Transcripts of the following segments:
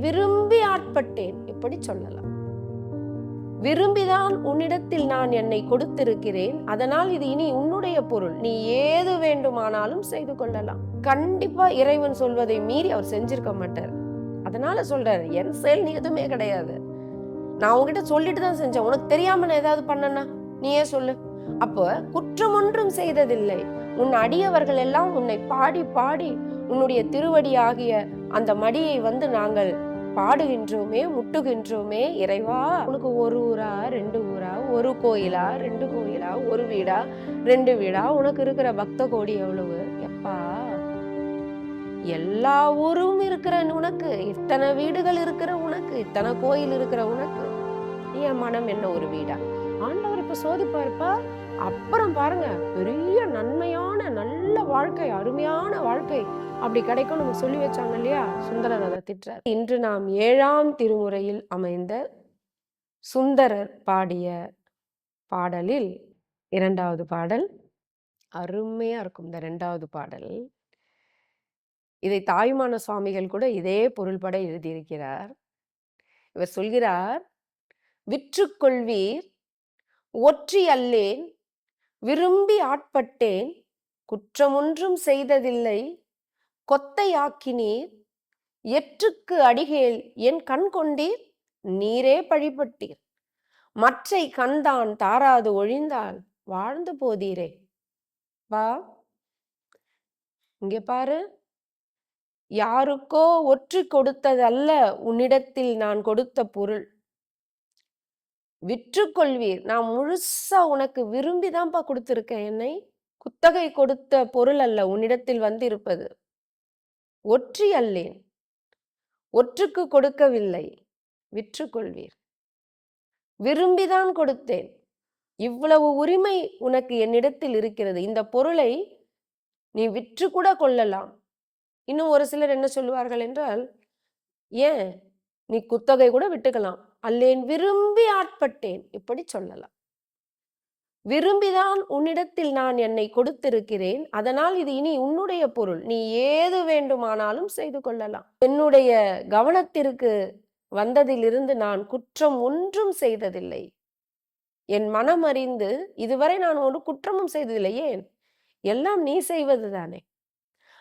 விரும்பி ஆட்பட்டேன் இப்படி சொல்லலாம். விரும்பிதான் உன்னிடத்தில் நான் என்னை கொடுத்திருக்கிறேன், அதனால் இது இனி உன்னுடைய பொருள், நீ ஏது வேண்டுமானாலும் செய்து கொள்ளலாம். கண்டிப்பா இறைவன் சொல்வதை மீறி அவர் செஞ்சிருக்க மாட்டார். அதனால சொல்றாரு, என் செயல் நீ எதுவுமே கிடையாது, நான் உன்கிட்ட சொல்லிட்டு தான் செஞ்சேன், உனக்கு தெரியாம நான் ஏதாவது பண்ணனா நீயே சொல்லு. அப்ப குற்றம் ஒன்றும் செய்ததில்லை, உன் அடியவர்கள் எல்லாம் உன்னை பாடி பாடி உன்னுடைய திருவடி ஆகிய அந்த மடியை நாங்கள் பாடுகின்றோமே, முட்டுகின்றோமே. இறைவா, உனக்கு ஒரு ஊரா, 2 ஊரா, ஒரு கோயிலா, 2 கோயிலா, ஒரு வீடா, 2 வீடா, உனக்கு இருக்கிற பக்த கோடி எவ்வளவு? எப்பா, எல்லா ஊரும் இருக்கிற உனக்கு, இத்தனை வீடுகள் இருக்கிற உனக்கு, இத்தனை கோயில் இருக்கிற உனக்கு, என் மனம் என்ன ஒரு வீடா? ஆண்டவர் இப்ப சோதிப்பாருப்பா. அப்புறம் பாருங்க, பெரிய நன்மையான நல்ல வாழ்க்கை, அருமையான வாழ்க்கை அப்படி கிடைக்கும் நமக்கு சொல்லி வச்சாங்க இல்லையா? சுந்தரர் அதை திட்டுறார். இன்று நாம் 7ஆம் திருமுறையில் அமைந்த சுந்தரர் பாடிய பாடலில் 2வது பாடல் அருமையா இருக்கும். இந்த 2வது பாடல், இதை தாயுமான சுவாமிகள் கூட இதே பொருள்பட எழுதியிருக்கிறார். இவர் சொல்கிறார், விற்றுக்கொள்வீர் ஒற்றி அல்லேன், விரும்பி ஆட்பட்டேன், குற்றமொன்றும் செய்ததில்லை, கொத்தையாக்கினீர், எற்றுக்கு அடிகேல் என் கண் கொண்டீர், நீரே பழிபட்டீர், மற்றை கண்தான் தாராது ஒழிந்தால் வாழ்ந்து போதீரே. வா, இங்கே பாரு, யாருக்கோ ஒற்றி கொடுத்ததல்ல உன்னிடத்தில் நான் கொடுத்த பொருள். விற்றுக்கொள்வீர், நான் முழுசா உனக்கு விரும்பிதான்ப்பா கொடுத்திருக்கேன், என்னை குத்தகை கொடுத்த பொருள் அல்ல உன்னிடத்தில் இருப்பது. ஒற்றி அல்லேன், ஒற்றுக்கு கொடுக்கவில்லை, விற்றுக்கொள்வீர், விரும்பிதான் கொடுத்தேன். இவ்வளவு உரிமை உனக்கு என்னிடத்தில் இருக்கிறது, இந்த பொருளை நீ விற்று கூட கொள்ளலாம். இன்னும் ஒரு சிலர் என்ன சொல்லுவார்கள் என்றால், ஏன் நீ குத்தகை கூட விட்டுக்கலாம், அல்லேன் விரும்பி ஆட்பட்டேன் இப்படி சொல்லலாம். விரும்பிதான் உன்னிடத்தில் நான் என்னை கொடுத்திருக்கிறேன், அதனால் இது இனி உன்னுடைய பொருள், நீ ஏது வேண்டுமானாலும் செய்து கொள்ளலாம். என்னுடைய கவனத்திற்கு வந்ததிலிருந்து நான் குற்றம் ஒன்றும் செய்ததில்லை, என் மனம் அறிந்து இதுவரை நான் ஒரு குற்றமும் செய்ததில்லை. ஏன்? எல்லாம் நீ செய்வது தானே,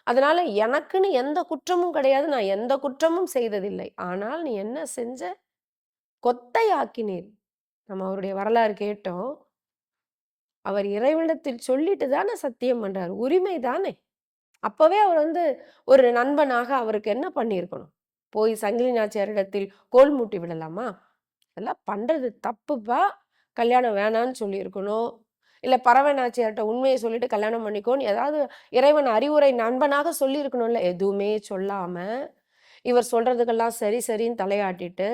அதனால எனக்குன்னு எந்த குற்றமும் கிடையாது, நான் எந்த குற்றமும் செய்ததில்லை. ஆனால் நீ என்ன செஞ்ச? கொத்தையாக்கினீர். நம்ம அவருடைய வரலாறு கேட்டோம். அவர் இறைவனிடத்தில் சொல்லிட்டு தானே சத்தியம் பண்றார், உரிமை தானே. அப்பவே அவர் ஒரு நண்பனாக அவருக்கு என்ன பண்ணியிருக்கணும்? போய் சங்கிலி நாச்சியாரிடத்தில் கோல் மூட்டி விடலாமா? அதெல்லாம் பண்றது தப்புப்பா, கல்யாணம் வேணான்னு சொல்லியிருக்கணும். இல்ல பறவை நாச்சியார்கிட்ட உண்மையை சொல்லிட்டு கல்யாணம் பண்ணிக்கோன்னு ஏதாவது இறைவன் அறிவுரை நண்பனாக சொல்லியிருக்கணும்ல. எதுவுமே சொல்லாம இவர் சொல்றதுக்கெல்லாம் சரி சரின்னு தலையாட்டிட்டு,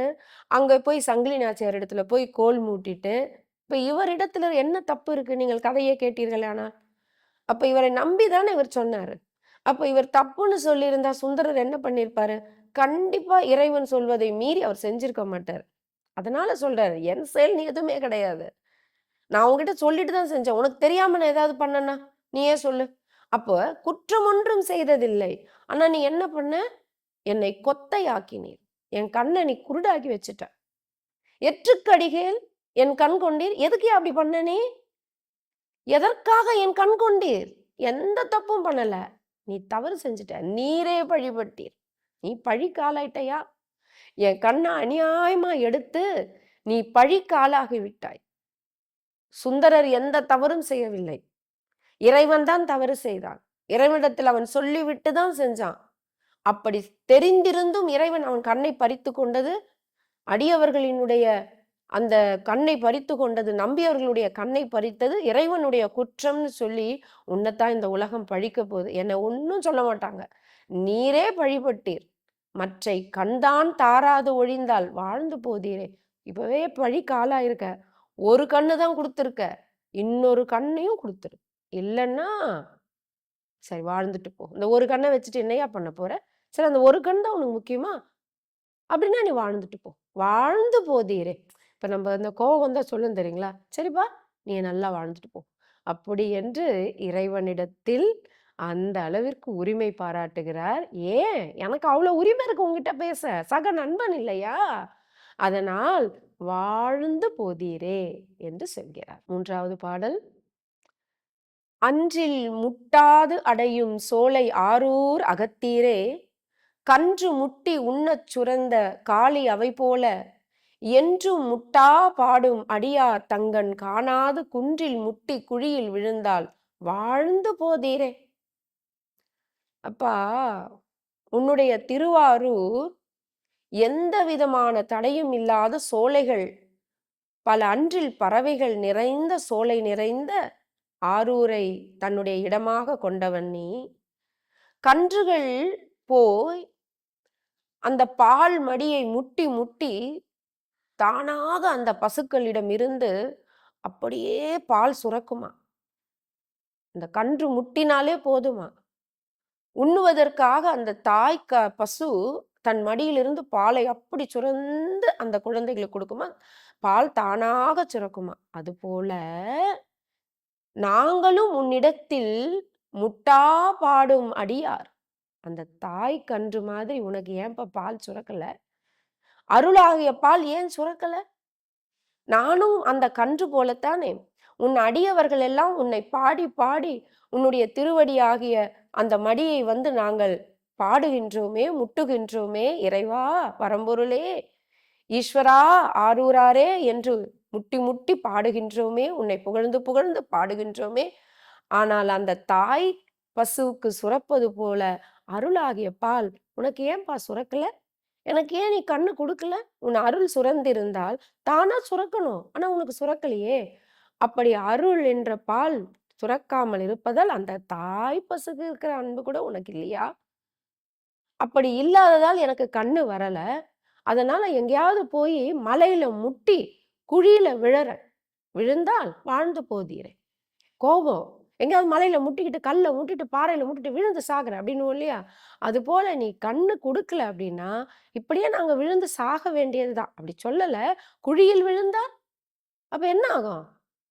அங்க போய் சங்கிலி நாச்சியார் இடத்துல போய் கோல் மூட்டிட்டு, இப்ப இவரிடத்துல என்ன தப்பு இருக்கு? நீங்கள் கதையே கேட்டீர்களானால். அப்ப இவரை நம்பி தானே இவர் சொன்னாரு. அப்ப இவர் தப்புன்னு சொல்லியிருந்தா சுந்தரர் என்ன பண்ணியிருப்பாரு? கண்டிப்பா இறைவன் சொல்வதை மீறி அவர் செஞ்சிருக்க மாட்டார். அதனால சொல்றாரு, என் செயல் நீ எதுவுமே கிடையாது, நான் உன்கிட்ட சொல்லிட்டு தான் செஞ்சேன், உனக்கு தெரியாம நான் ஏதாவது பண்ணனா நீயே சொல்லு. அப்ப குற்றம் ஒன்றும் செய்ததில்லை, ஆனா நீ என்ன பண்ண? என்னை கொத்தையாக்கினீர், என் கண்ணை நீ குருடாக்கி வச்சுட்ட. எற்றுக்கடிகேல் என் கண் கொண்டீர், எதுக்கு அப்படி பண்ண? நீ எதற்காக என் கண் கொண்டீர்? எந்த தப்பும் பண்ணல, நீ தவறு செஞ்சுட்ட, நீரே பழிபட்டீர், நீ பழிக்கு ஆளாயிட்டையா? என் கண்ணை அநியாயமா எடுத்து நீ பழிக்கு ஆளாகி விட்டாய். சுந்தரர் எந்த தவறும் செய்யவில்லை, இறைவன் தான் தவறு செய்தான். இறைவனிடத்தில் அவன் சொல்லிவிட்டு தான் செஞ்சான். அப்படி தெரிந்திருந்தும் இறைவன் அவன் கண்ணை பறித்து கொண்டது, அடியவர்களினுடைய அந்த கண்ணை பறித்து கொண்டது, நம்பியவர்களுடைய கண்ணை பறித்தது இறைவனுடைய குற்றம்னு சொல்லி, உன்னைத்தான் இந்த உலகம் பழிக்க போகுது, என்னை ஒன்னும் சொல்ல மாட்டாங்க, நீரே பழிபட்டீர், மற்றை கண்தான் தாராது ஒழிந்தால் வாழ்ந்து போதீரே. இப்பவே பழிக்கு ஆளாயிருக்க, ஒரு கண்ணு தான் கொடுத்துருக்க, இன்னொரு கண்ணையும் கொடுத்துரு, இல்லைன்னா சரி வாழ்ந்துட்டு போ. இந்த ஒரு கண்ணை வச்சுட்டு என்னையா பண்ண போற? சரி, அந்த ஒரு கண் தான் உனக்கு முக்கியமா? அப்படின்னா நீ வாழ்ந்துட்டு போ, வாழ்ந்து போதீரே. இப்ப நம்ம அந்த கோபம் தான் சொல்லும் தெரியுங்களா? சரிப்பா, நீ நல்லா வாழ்ந்துட்டு போ அப்படி என்று இறைவனிடத்தில் அந்த அளவிற்கு உரிமை பாராட்டுகிறார். ஏன்? எனக்கு அவ்வளோ உரிமை இருக்கு உன்கிட்ட பேச. சக நண்பன் இல்லையா? அதனால் வாழ்ந்து போதீரே என்று சொல்கிறார். 3வது பாடல். அன்றில் முட்டாது அடையும் சோலை ஆரூர் அகத்தீரே, கன்று முட்டி உண்ணச் சுரந்த காளி அவை போல, என்றும் முட்டா பாடும் அடியார் தங்கண் காணாது குன்றில் முட்டி குழியில் விழுந்தால் வாழ்ந்து போதீரே. அப்பா, உன்னுடைய திருவாரூர் எந்த விதமான தடையும் இல்லாத சோலைகள், பல அன்றில் பறவைகள் நிறைந்த சோலை நிறைந்த ஆரூரை தன்னுடைய இடமாக கொண்டவன் நீ. கன்றுகள் போய் அந்த பால் மடியை முட்டி முட்டி தானாக அந்த பசுக்களிடம் இருந்து அப்படியே பால் சுரக்குமா. அந்த கன்று முட்டினாலே போதுமா. உண்ணுவதற்காக அந்த தாய் பசு தன் மடியிலிருந்து பாலை அப்படி சுரந்து அந்த குழந்தைகளுக்கு கொடுக்குமா. பால் தானாக சுரக்குமா. அதுபோல நாங்களும் உன்னிடத்தில் முட்டா பாடும் அடியார். அந்த தாய் கன்று மாதிரி உனக்கு ஏன்பா பால் சுரக்கல? அருளாகிய பால் ஏன் சுரக்கல? நானும் அந்த கன்று போலத்தானே. உன் அடியவர்கள் எல்லாம் உன்னை பாடி பாடி உன்னுடைய திருவடியாகிய அந்த மடியை வந்து நாங்கள் பாடுகின்றோமே, முட்டுகின்றோமே. இறைவா, பரம்பொருளே, ஈஸ்வரா, ஆரூராரே என்று முட்டி முட்டி பாடுகின்றோமே. உன்னை புகழ்ந்து புகழ்ந்து பாடுகின்றோமே. ஆனால் அந்த தாய் பசுவுக்கு சுரப்பது போல அருளாகிய பால் உனக்கு ஏன்பா சுரக்கல? எனக்கு ஏன் நீ கண்ணு கொடுக்கல? உன் அருள் சுரந்திருந்தால் தானா சுரக்கணும். ஆனா உனக்கு சுரக்கலையே. அப்படி அருள் என்ற பால் சுரக்காமல் இருப்பதால் அந்த தாய் பசுக்கு இருக்கிற அன்பு கூட உனக்கு இல்லையா? அப்படி இல்லாததால் எனக்கு கண்ணு வரல. அதனால எங்கேயாவது போய் மலையில முட்டி குழியில விழுந்தால் வாழ்ந்து போதீரே. கோபம் எங்கேயாவது மலையில முட்டிக்கிட்டு, கல்ல முட்டிட்டு, பாறையில முட்டிட்டு விழுந்து சாகுற அப்படின்னுவோம் இல்லையா? அது போல நீ கண்ணு கொடுக்கல அப்படின்னா இப்படியே நாங்க விழுந்து சாக வேண்டியதுதான். அப்படி சொல்லல. குழியில் விழுந்தா அப்ப என்ன ஆகும்?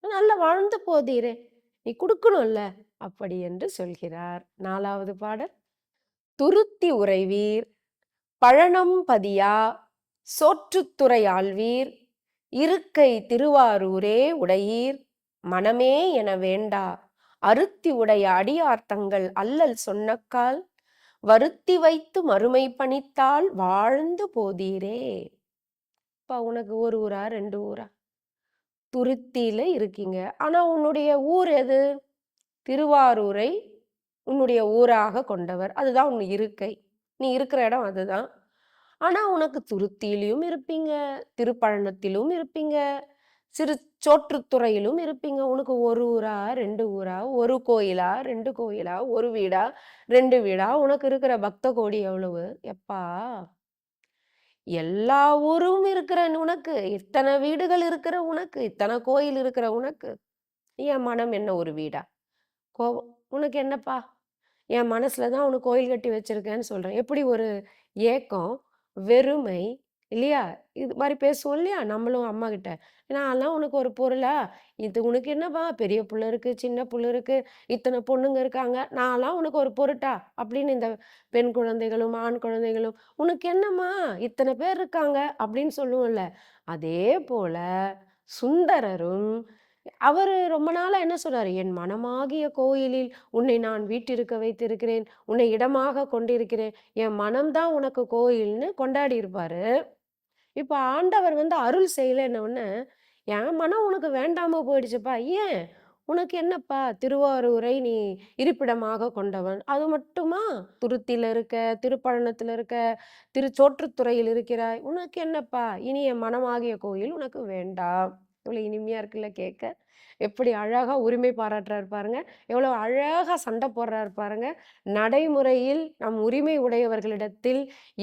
நல்லா வாழ்ந்து போதீரே. நீ கொடுக்கணும்ல அப்படி என்று சொல்கிறார். 4வது பாடல். துருத்தி உறைவீர், பழனம் பதியா, சோற்றுத்துறை ஆள்வீர், இருக்கை திருவாரூரே உடையீர், மனமே என வேண்டா, அருத்தி உடைய அடியார் தங்கள் அல்லல் சொன்னக்கால், வருத்தி வைத்து மறுமை பணித்தால் வாழ்ந்து போதீரே. இப்ப உனக்கு ஒரு ஊரா 2 ஊரா? துருத்தியில இருக்கீங்க. ஆனா உன்னுடைய ஊர் எது? திருவாரூரை உன்னுடைய ஊராக கொண்டவர். அதுதான் உன் இருக்கை. நீ இருக்கிற இடம் அதுதான். ஆனா உனக்கு துருத்தியிலும் இருப்பீங்க, திருப்பழனத்திலும் இருப்பீங்க, சிறு சோற்றுத்துறையிலும் இருப்பீங்க. உனக்கு ஒரு ஊரா 2 ஊரா? ஒரு கோயிலா 2 கோயிலா? ஒரு வீடா 2 வீடா? உனக்கு இருக்கிற பக்த கோடி எவ்வளவு? எப்பா, எல்லா ஊரும் இருக்கிற உனக்கு, இத்தனை வீடுகள் இருக்கிற உனக்கு, இத்தனை கோயில் இருக்கிற உனக்கு, என் மனம் என்ன ஒரு வீடா? கோவம். உனக்கு என்னப்பா? என் மனசுல தான் உனக்கு கோயில் கட்டி வச்சிருக்கேன்னு சொல்றேன். எப்படி ஒரு ஏக்கம், வெறுமை இல்லையா? இது மாரி பேசுவோம் இல்லையா? நம்மளும் அம்மாகிட்ட. நான்லாம் உனக்கு ஒரு பொருளா? இது உனக்கு என்னப்பா? பெரிய புள்ள இருக்கு, சின்ன புள்ள இருக்கு, இத்தனை பொண்ணுங்க இருக்காங்க. நான்லாம் உனக்கு ஒரு பொருட்டா? அப்படின்னு இந்த பெண் குழந்தைகளும், ஆண் குழந்தைகளும், உனக்கு என்னம்மா? இத்தனை பேர் இருக்காங்க அப்படின்னு சொல்லுவோம்ல. அதே போல சுந்தரரும் அவரு ரொம்ப நாளா என்ன சொன்னாரு? என் மனமாகிய கோயிலில் உன்னை நான் வீற்றிருக்க வைத்திருக்கிறேன். உன்னை இடமாக கொண்டிருக்கிறேன். என் மனம் தான் உனக்கு கோயில்னு கொண்டாடி இருப்பாரு. இப்ப ஆண்டவர் வந்து அருள் செய்யலன்ன என் மனம் உனக்கு வேண்டாம போயிடுச்சுப்பா. ஏன்? உனக்கு என்னப்பா? திருவாரூரை நீ இருப்பிடமாக கொண்டவன். அது மட்டுமா? துருத்தில இருக்க, திருப்பழனத்தில இருக்க, திருச்சோற்றுத்துறையில் இருக்கிறாய். உனக்கு என்னப்பா? இனி என் மனமாகிய கோயில் உனக்கு வேண்டாம். எவ்வளோ இனிமையா இருக்குல்ல கேட்க. எப்படி அழகா உரிமை பாராட்டுறாரு பாருங்க. எவ்வளோ அழகா சண்டை போடுறாரு பாருங்க. நடைமுறையில் நம் உரிமை உடையவர்களிடத்தில்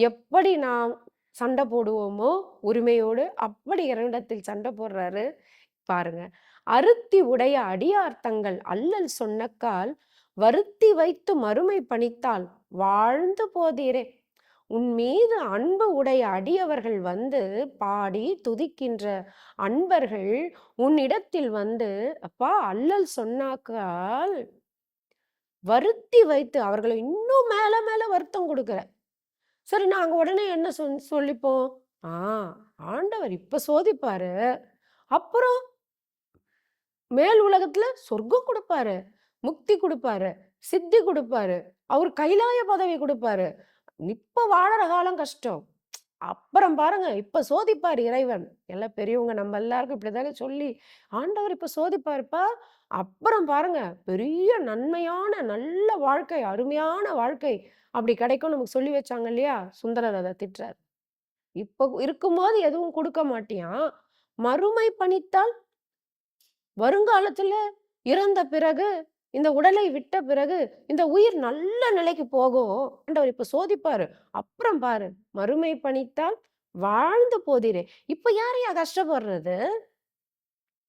எப்படி நாம் சண்டை போடுவோமோ உரிமையோடு, அப்படி இறைவனிடத்தில் சண்டை போடுறாரு பாருங்க. அருத்தி உடைய அடியார் தங்கள் அல்லல் சொன்னக்கால், வருத்தி வைத்து மறுமை பணித்தால் வாழ்ந்து போதீரே. உன் மீது அன்பு உடைய அடியவர்கள் வந்து பாடி துதிக்கின்ற அன்பர்கள் உன்னிடத்தில் வந்து அப்பா அல்லல் சொன்னாக்கால் வருத்தி வைத்து அவர்களை இன்னும் மேல மேல வருத்தம் கொடுக்கிற. சரி, நாங்க உடனே என்ன சொல்லிப்போம்? ஆ, ஆண்டவர் இப்ப சோதிப்பாரு. அப்புறம் மேல் உலகத்துல சொர்க்கம் குடுப்பாரு, முக்தி குடுப்பாரு, சித்தி குடுப்பாரு, அவரு கைலாய பதவி குடுப்பாரு. இப்ப வாழற காலம் கஷ்டம். அப்புறம் பாருங்க, இப்ப சோதிப்பார் இறைவன். எல்லாம் பெரியவங்க நம்ம எல்லாருக்கும் இப்படிதானே சொல்லி, ஆண்டவர் இப்ப சோதிப்பாருப்பா. அப்புறம் பாருங்க, பெரிய நன்மையான நல்ல வாழ்க்கை, அருமையான வாழ்க்கை அப்படி கிடைக்கும் நமக்கு சொல்லி வச்சாங்க இல்லையா? சுந்தரர் அத திட்டுறார். இப்ப இருக்கும்போது எதுவும் குடுக்க மாட்டியான். மறுமை பணித்தால் வருங்காலத்துல இறந்த பிறகு, இந்த உடலை விட்ட பிறகு, இந்த உயிர் நல்ல நிலைக்கு போகும். ஆண்டவர் இப்ப சோதிப்பாரு. அப்புறம் பாரு, மறுமை பணித்தால் வாழ்ந்து போதிரே. இப்ப யாரையா கஷ்டப்படுறது?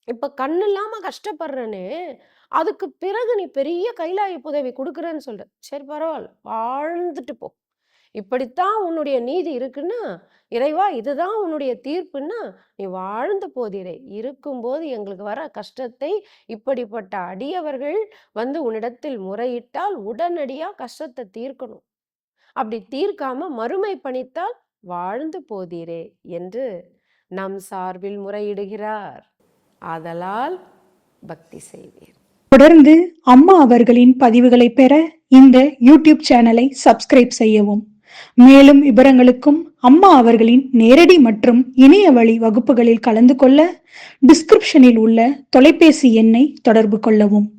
இப்ப கண்ணு இல்லாம கஷ்டப்படுறேனே, அதுக்கு பிறகு நீ பெரிய கைலாய பதவி குடுக்குறேன்னு சொல்ற. சரி பரவால்ல. வாழ்ந்துட்டு போ. இப்படித்தான் உன்னுடைய நீதி இருக்குன்னா, இறைவா இதுதான் உன்னுடைய தீர்ப்புன்னா, நீ வாழ்ந்து போதிரே. இருக்கும்போது எங்களுக்கு வர கஷ்டத்தை இப்படிப்பட்ட அடியவர்கள் வந்து உன்னிடத்தில் முறையிட்டால் உடனடியா கஷ்டத்தை தீர்க்கணும். அப்படி தீர்க்காம மறுமை பணித்தால் வாழ்ந்து போதீரே என்று நம் சார்பில் முறையிடுகிறார். ஆதலால் பக்தி செய்வீர். தொடர்ந்து அம்மா அவர்களின் பதிவுகளை பெற இந்த யூடியூப் சேனலை சப்ஸ்கிரைப் செய்யவும். மேலும் விவரங்களுக்கும் அம்மா அவர்களின் நேரடி மற்றும் இணைய வழி வகுப்புகளில் கலந்து கொள்ள டிஸ்கிரிப்ஷனில் உள்ள தொலைபேசி எண்ணை தொடர்பு கொள்ளவும்.